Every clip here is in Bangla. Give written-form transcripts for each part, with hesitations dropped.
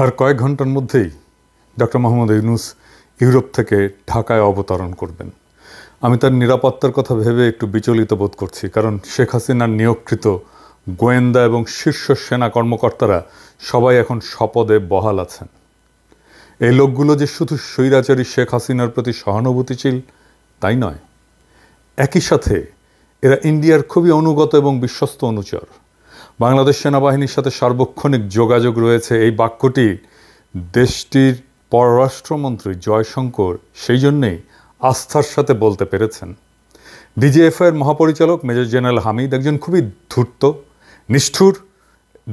আর কয়েক ঘন্টার মধ্যেই ডক্টর মোহাম্মদ ইউনূস ইউরোপ থেকে ঢাকায় অবতরণ করবেন। আমি তার নিরাপত্তার কথা ভেবে একটু বিচলিত বোধ করছি, কারণ শেখ হাসিনার নিয়োগকৃত গোয়েন্দা এবং শীর্ষ সেনা কর্মকর্তারা সবাই এখন স্বপদে বহাল আছেন। এই লোকগুলো যে শুধু স্বৈরাচারী শেখ হাসিনার প্রতি সহানুভূতিশীল তাই নয়, একই সাথে এরা ইন্ডিয়ার খুবই অনুগত এবং বিশ্বস্ত অনুচর। বাংলাদেশ সেনাবাহিনীর সাথে সার্বক্ষণিক যোগাযোগ রয়েছে, এই বাক্যটি দেশটির পররাষ্ট্রমন্ত্রী জয়শঙ্কর সেই জন্যেই আস্থার সাথে বলতে পেরেছেন। ডিজিএফআইয়ের মহাপরিচালক মেজর জেনারেল হামিদ একজন খুবই ধূর্ত, নিষ্ঠুর,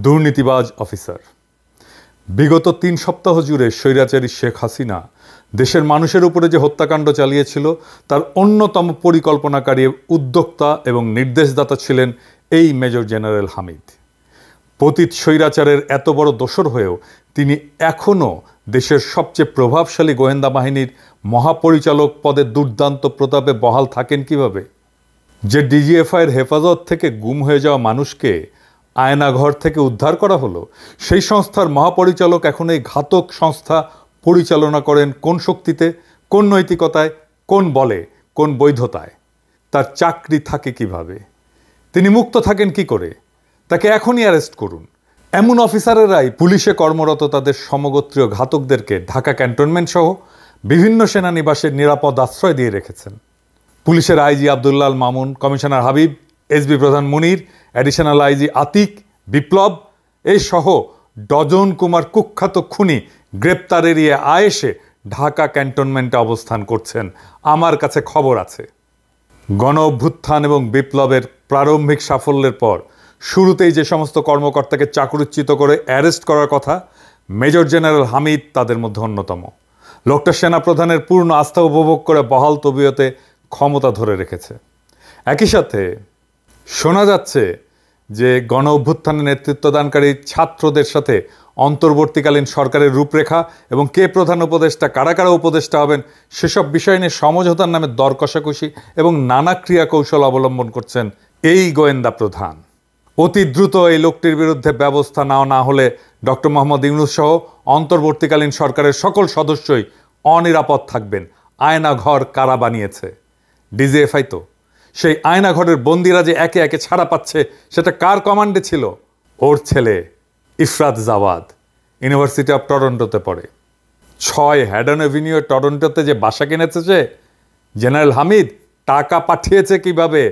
দুর্নীতিবাজ অফিসার। বিগত 3 সপ্তাহ জুড়ে স্বৈরাচারী শেখ হাসিনা দেশের মানুষের উপরে যে হত্যাকাণ্ড চালিয়েছিল তার অন্যতম পরিকল্পনাকারী, উদ্যোক্তা এবং নির্দেশদাতা ছিলেন এই মেজর জেনারেল হামিদ। পতিত স্বৈরাচারের এত বড় দোসর হয়েও তিনি এখনও দেশের সবচেয়ে প্রভাবশালী গোয়েন্দা বাহিনীর মহাপরিচালক পদে দুর্দান্ত প্রতাপে বহাল থাকেন কিভাবে? যে ডিজিএফআইয়ের হেফাজত থেকে গুম হয়ে যাওয়া মানুষকে আয়নাঘর থেকে উদ্ধার করা হলো, সেই সংস্থার মহাপরিচালক এখন এই ঘাতক সংস্থা পরিচালনা করেন কোন শক্তিতে, কোন নৈতিকতায়, কোন বলে, কোন বৈধতায়? তার চাকরি থাকে কিভাবে? তিনি মুক্ত থাকেন কি করে? তাকে এখনই অ্যারেস্ট করুন। এমন অফিসারেরাই পুলিশে কর্মরত তাদের সমগোত্রীয় ঘাতকদেরকে ঢাকা ক্যান্টনমেন্ট সহ বিভিন্ন সেনানিবাসের নিরাপদ আশ্রয় দিয়ে রেখেছেন। পুলিশের IG Abdullah Al Mamun, commissioner Habib, SB প্রধান মুনির, অ্যাডিশনাল আইজি আতিক, বিপ্লব এই সহ ডজন কুমার কুখ্যাত খুনি গ্রেপ্তার এড়িয়ে আয়েসে ঢাকা ক্যান্টনমেন্টে অবস্থান করছেন। আমার কাছে খবর আছে, গণ অভ্যুত্থান এবং বিপ্লবের প্রারম্ভিক সাফল্যের পর শুরুতেই যে সমস্ত কর্মকর্তাকে চাকরিচ্যুত করে অ্যারেস্ট করার কথা, মেজর জেনারেল হামিদ তাদের মধ্যে অন্যতম। লোকটা সেনাপ্রধানের পূর্ণ আস্থা উপভোগ করে বহাল তবিয়তে ক্ষমতা ধরে রেখেছে। একই সাথে শোনা যাচ্ছে যে গণ অভ্যুত্থানে নেতৃত্বদানকারী ছাত্রদের সাথে অন্তর্বর্তীকালীন সরকারের রূপরেখা এবং কে প্রধান উপদেষ্টা, কারা কারা উপদেষ্টা হবেন সেসব বিষয় নিয়ে সমঝোতার নামে দর কষাকষি এবং নানা ক্রিয়া কৌশল অবলম্বন করছেন এই গোয়েন্দা প্রধান। অতি দ্রুত এই লোকটির বিরুদ্ধে ব্যবস্থা না হলে ডক্টর মোহাম্মদ ইউনূস সহ অন্তর্বর্তীকালীন সরকারের সকল সদস্যই অনিরাপদ থাকবেন। আয়নাঘর কারা বানিয়েছে? ডিজিএফআই তো। সেই আয়নাঘরের বন্দিরা যে একে একে ছাড়া পাচ্ছে সেটা কার কমান্ডে ছিল? ওর ছেলে ইফরাত জাওয়াদ ইউনিভার্সিটি অফ টরন্টোতে পড়ে। 6 হ্যাডন এভিনিউ টরন্টোতে যে বাসা কিনেছে সে, জেনারেল হামিদ টাকা পাঠিয়েছে কিভাবে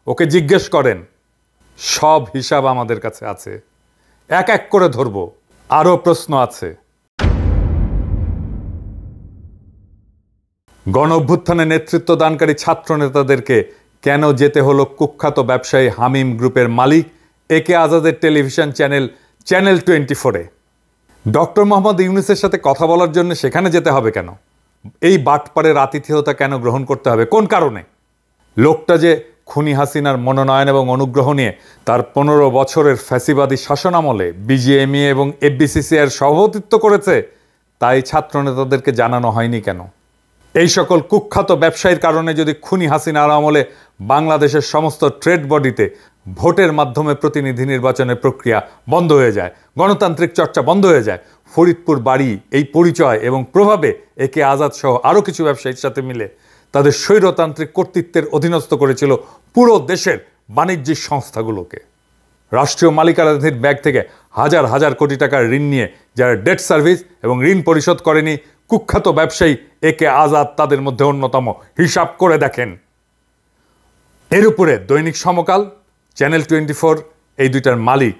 ওকে জিজ্ঞেস করেন। সব হিসাব আমাদের কাছে আছে, এক এক করে ধরব। আরও প্রশ্ন আছে। গণ অভ্যুত্থানে নেতৃত্ব দানকারী ছাত্র নেতাদেরকে কেন যেতে হলো কুখ্যাত ব্যবসায়ী হামিম গ্রুপের মালিক একে আজাদের টেলিভিশন চ্যানেল 24-এ? ডক্টর মোহাম্মদ ইউনূসের সাথে কথা বলার জন্য সেখানে যেতে হবে কেন? এই বাটপাড়ের আতিথেয়তা কেন গ্রহণ করতে হবে? কোন কারণে? লোকটা যে খুনি হাসিনার মনোনয়ন এবং অনুগ্রহ নিয়ে তার 15 বছরের ফ্যাসিবাদী শাসনামলে বিজিএমইএ এবং এফবিসিসিআইয়ের সভাপতিত্ব করেছে, তাই ছাত্র নেতাদেরকে জানানো হয়নি কেন? এই সকল কুখ্যাত ব্যবসায়ীর কারণে যদি খুনি হাসিনার আমলে বাংলাদেশের সমস্ত ট্রেড বডিতে ভোটের মাধ্যমে প্রতিনিধি নির্বাচনের প্রক্রিয়া বন্ধ হয়ে যায়, গণতান্ত্রিক চর্চা বন্ধ হয়ে যায়, ফরিদপুর বাড়ি এই পরিচয় এবং প্রভাবে একে আজাদ সহ আরও কিছু ব্যবসায়ীর সাথে মিলে তাদের স্বৈরতান্ত্রিক কর্তৃত্বের অধীনস্থ করেছিল পুরো দেশের বাণিজ্যিক সংস্থাগুলোকে। রাষ্ট্রীয় মালিকানাধীন ব্যাংক থেকে হাজার হাজার কোটি টাকার ঋণ নিয়ে যারা ডেট সার্ভিস এবং ঋণ পরিশোধ করেনি, কুখ্যাত ব্যবসায়ী একে আজাদ তাদের মধ্যে অন্যতম। হিসাব করে দেখেন। এর উপরে দৈনিক সমকাল, চ্যানেল 24 এই দুইটার মালিক।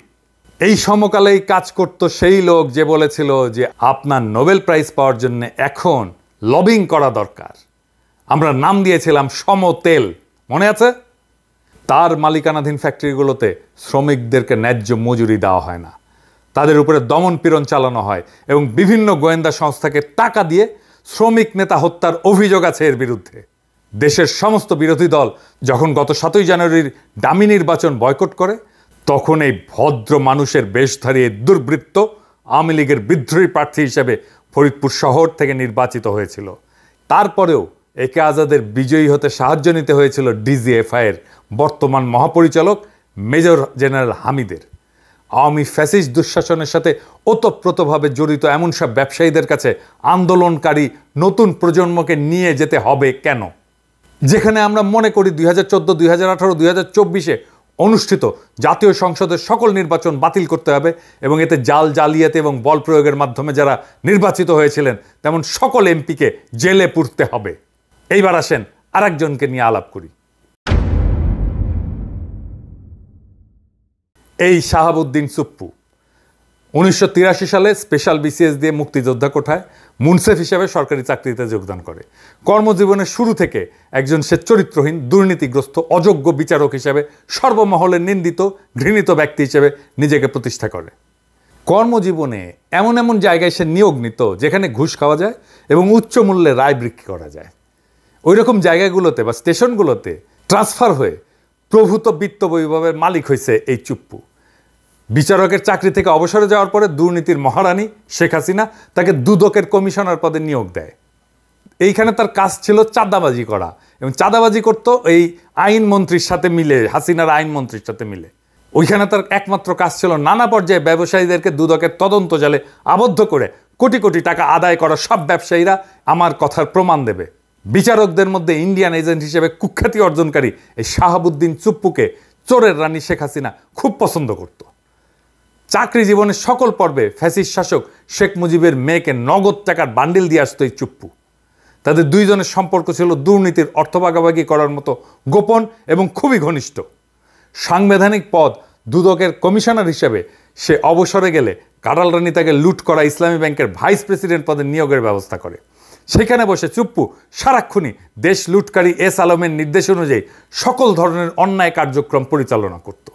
এই সমকালেই কাজ করত সেই লোক যে বলেছিল যে আপনার নোবেল প্রাইজ পাওয়ার জন্য এখন লবিং করা দরকার। আমরা নাম দিয়েছিলাম সমতেল, মনে আছে? তার মালিকানাধীন ফ্যাক্টরিগুলোতে শ্রমিকদেরকে ন্যায্য মজুরি দেওয়া হয় না, তাদের উপরে দমন পীড়ন চালানো হয় এবং বিভিন্ন গোয়েন্দা সংস্থাকে টাকা দিয়ে শ্রমিক নেতা হত্যার অভিযোগ আছে এর বিরুদ্ধে। দেশের সমস্ত বিরোধী দল যখন গত 7ই জানুয়ারির ডামি নির্বাচন বয়কট করে, তখন এই ভদ্র মানুষের বেশধারী দুর্বৃত্ত আওয়ামী লীগের বিদ্রোহী প্রার্থী হিসেবে ফরিদপুর শহর থেকে নির্বাচিত হয়েছিল। তারপরেও একে আজাদের বিজয়ী হতে সাহায্য নিতে হয়েছিল ডিজিএফআইয়ের বর্তমান মহাপরিচালক মেজর জেনারেল হামিদের। আওয়ামী ফ্যাসিস্ট দুঃশাসনের সাথে ওতপ্রোতভাবে জড়িত এমন সব ব্যবসায়ীদের কাছে আন্দোলনকারী নতুন প্রজন্মকে নিয়ে যেতে হবে কেন? যেখানে আমরা মনে করি 2014, 2018, 2024-এ অনুষ্ঠিত জাতীয় সংসদের সকল নির্বাচন বাতিল করতে হবে এবং এতে জালিয়াতি এবং বল প্রয়োগের মাধ্যমে যারা নির্বাচিত হয়েছিলেন তেমন সকল এমপিকে জেলে পুরতে হবে। এইবার আসেন আরেকজনকে নিয়ে আলাপ করি। এই শাহাবুদ্দিন চুপ্পু 1983 সালে স্পেশাল বিসিএস দিয়ে মুক্তিযোদ্ধা কোঠায় মুনসেফ হিসেবে সরকারি চাকরিতে যোগদান করে। কর্মজীবনের শুরু থেকে একজন সে চরিত্রহীন, দুর্নীতিগ্রস্ত, অযোগ্য বিচারক হিসেবে সর্বমহলে নিন্দিত, ঘৃণিত ব্যক্তি হিসেবে নিজেকে প্রতিষ্ঠা করে। কর্মজীবনে এমন এমন জায়গায় সে নিয়োগ নিত যেখানে ঘুষ খাওয়া যায় এবং উচ্চ মূল্যে রায় বিক্রি করা যায়। ওই রকম জায়গাগুলোতে বা স্টেশনগুলোতে ট্রান্সফার হয়ে প্রভূত বিত্ত বৈভবের মালিক হয়েছে এই চুপ্পু। বিচারকের চাকরি থেকে অবসরে যাওয়ার পরে দুর্নীতির মহারানী শেখ হাসিনা তাকে দুদকের কমিশনার পদে নিয়োগ দেয়। এইখানে তার কাজ ছিল চাঁদাবাজি করা, এবং চাঁদাবাজি করতো এই আইনমন্ত্রীর সাথে মিলে, হাসিনার আইনমন্ত্রীর সাথে মিলে। ওইখানে তার একমাত্র কাজ ছিল নানা পর্যায়ে ব্যবসায়ীদেরকে দুদকের তদন্ত জালে আবদ্ধ করে কোটি কোটি টাকা আদায় করা। সব ব্যবসায়ীরা আমার কথার প্রমাণ দেবে। বিচারকদের মধ্যে ইন্ডিয়ান এজেন্ট হিসেবে কুখ্যাতি অর্জনকারী এই শাহাবুদ্দিন চুপ্পুকে চোরের রানী শেখ হাসিনা খুব পছন্দ করত। চাকরি জীবনের সকল পর্বে ফ্যাসিস্ট শাসক শেখ মুজিবের মেয়েকে নগদ টাকার বান্ডিল দিয়ে আসতো এই চুপ্পু। তাদের দুইজনের সম্পর্ক ছিল দুর্নীতির অর্থ ভাগাভাগি করার মতো গোপন এবং খুবই ঘনিষ্ঠ। সাংবিধানিক পদ দুদকের কমিশনার হিসেবে সে অবসরে গেলে কাঁড়াল রানী তাকে লুট করা ইসলামী ব্যাংকের ভাইস প্রেসিডেন্ট পদে নিয়োগের ব্যবস্থা করে। সেখানে বসে চুপ্পু সারাক্ষণই দেশ লুটকারী এস আলমের নির্দেশ অনুযায়ী সকল ধরনের অন্যায় কার্যক্রম পরিচালনা করত।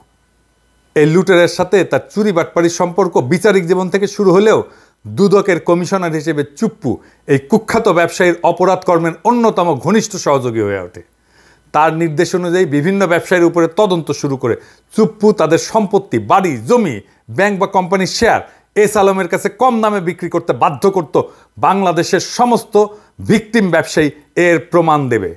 এই লুটেরের সাথে তার চুরি বাটপাড়ির সম্পর্ক বিচারিক জীবন থেকে শুরু হলেও দুদকের কমিশনার হিসেবে চুপ্পু এই কুখ্যাত ব্যবসায়ীর অপরাধ কর্মের অন্যতম ঘনিষ্ঠ সহযোগী হয়ে ওঠে। তার নির্দেশ অনুযায়ী বিভিন্ন ব্যবসায়ীর উপরে তদন্ত শুরু করে চুপ্পু তাদের সম্পত্তি, বাড়ি, জমি, ব্যাংক বা কোম্পানির শেয়ার এস আলমের কাছে কম দামে বিক্রি করতে বাধ্য করত। বাংলাদেশের সমস্ত ভিকটিম ব্যবসায়ী এর প্রমাণ দেবে।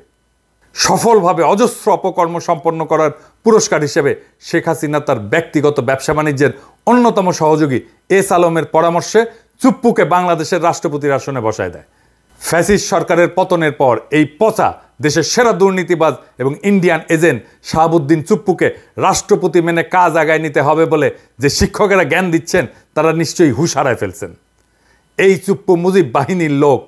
সফলভাবে অজস্র অপকর্ম সম্পন্ন করার পুরস্কার হিসেবে শেখ হাসিনা তার ব্যক্তিগত ব্যবসা বাণিজ্যের অন্যতম সহযোগী এস আলমের পরামর্শে চুপ্পুকে বাংলাদেশের রাষ্ট্রপতির আসনে বসায় দেয়। ফ্যাসিস্ট সরকারের পতনের পর এই পচা দেশের সেরা দুর্নীতিবাজ এবং ইন্ডিয়ান এজেন্ট শাহাবুদ্দিন চুপ্পুকে রাষ্ট্রপতি মেনে কাজ আগায় নিতে হবে বলে যে শিক্ষকেরা জ্ঞান দিচ্ছেন তারা নিশ্চয়ই হুঁশ হারায় ফেলছেন। এই চুপ্পু মুজিব বাহিনীর লোক,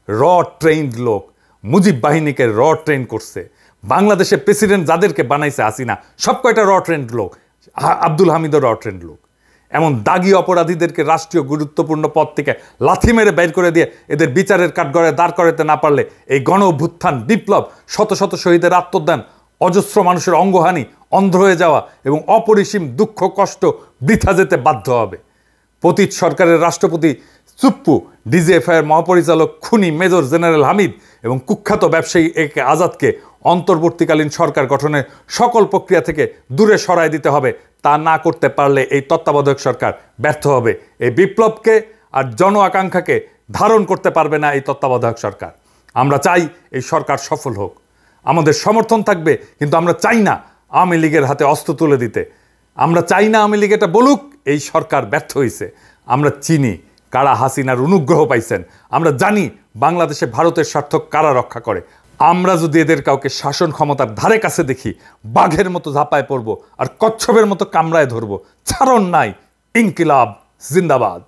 র ট্রেইনড লোক। মুজিব বাহিনীকে র ট্রেন করছে। বাংলাদেশের প্রেসিডেন্ট যাদেরকে বানাইছে হাসিনা সব কয়টা র ট্রেন্ড লোক। আব্দুল হামিদও র ট্রেন্ড লোক। এমন দাগি অপরাধীদেরকে রাষ্ট্রীয় গুরুত্বপূর্ণ পদ থেকে লাথি মেরে বের করে দিয়ে এদের বিচারের কাঠগড়ায় দাঁড় করাতে না পারলে এই গণ অভ্যুত্থান, বিপ্লব, শত শত শহীদের আত্মদান, অজস্র মানুষের অঙ্গহানি, অন্ধ হয়ে যাওয়া এবং অপরিসীম দুঃখ কষ্ট বৃথা যেতে বাধ্য হবে। পতিত সরকারের রাষ্ট্রপতি চুপ্পু, ডিজিএফআইয়ের মহাপরিচালক খুনি মেজর জেনারেল হামিদ এবং কুখ্যাত ব্যবসায়ী এ কে আজাদকে অন্তর্বর্তীকালীন সরকার গঠনের সকল প্রক্রিয়া থেকে দূরে সরায় দিতে হবে। তা না করতে পারলে এই তত্ত্বাবধায়ক সরকার ব্যর্থ হবে। এই বিপ্লবকে আর জন আকাঙ্ক্ষাকে ধারণ করতে পারবে না এই তত্ত্বাবধায়ক সরকার। আমরা চাই এই সরকার সফল হোক, আমাদের সমর্থন থাকবে, কিন্তু আমরা চাই না আওয়ামী লীগের হাতে অস্ত্র তুলে দিতে। আমরা চাই না আওয়ামী লীগ এটা বলুক এই সরকার ব্যর্থ হয়েছে। আমরা চিনি কারা হাসিনার অনুগ্রহ পাইছেন। আমরা জানি বাংলাদেশে ভারতের স্বার্থ কারা রক্ষা করে। আমরা যদি এদের কাউকে শাসন ক্ষমতার ধারে কাছে দেখি, বাঘের মতো ঝাঁপায় পড়ব আর কচ্ছপের মতো কামড়ায় ধরব। ছাড়ন নাই। ইনকিলাব জিন্দাবাদ।